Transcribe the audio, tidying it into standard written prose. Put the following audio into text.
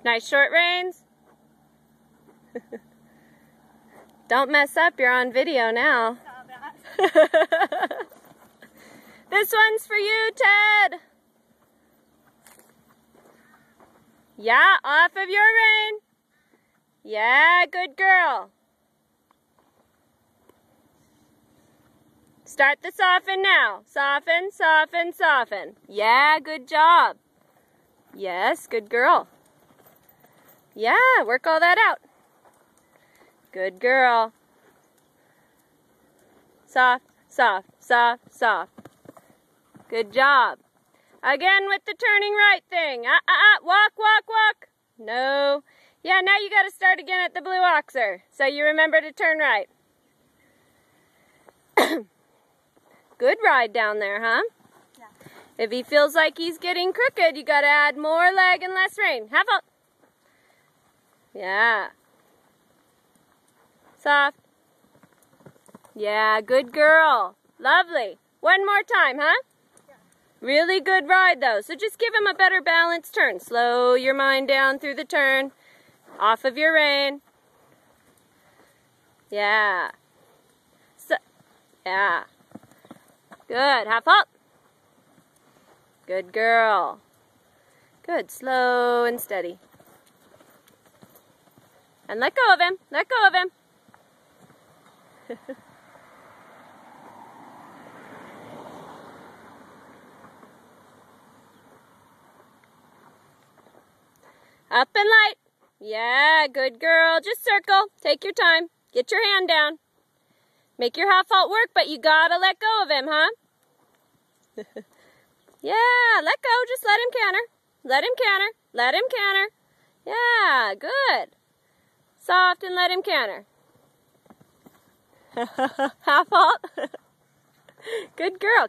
Nice short reins. Don't mess up, you're on video now. This one's for you, Ted. Yeah, off of your rein. Yeah, good girl. Start the soften now. Soften, soften, soften. Yeah, good job. Yes, good girl. Yeah, work all that out. Good girl. Soft, soft, soft, soft. Good job. Again with the turning right thing. Walk, walk, walk. No. Yeah, now you got to start again at the blue oxer. So you remember to turn right. Good ride down there, huh? Yeah. If he feels like he's getting crooked, you got to add more leg and less rein. Have a... Yeah. Soft. Yeah, good girl. Lovely. One more time, huh? Yeah. Really good ride, though. So just give him a better balanced turn. Slow your mind down through the turn. Off of your rein. Yeah. Yeah. Good. Half up. Good girl. Good. Slow and steady. And let go of him. Let go of him. Up and light. Yeah, good girl. Just circle. Take your time. Get your hand down. Make your half halt work, but you gotta let go of him, huh? Yeah, let go. Just let him canter. Let him canter. Let him canter. Yeah, good. Soft and let him canter. Half halt. Good girl.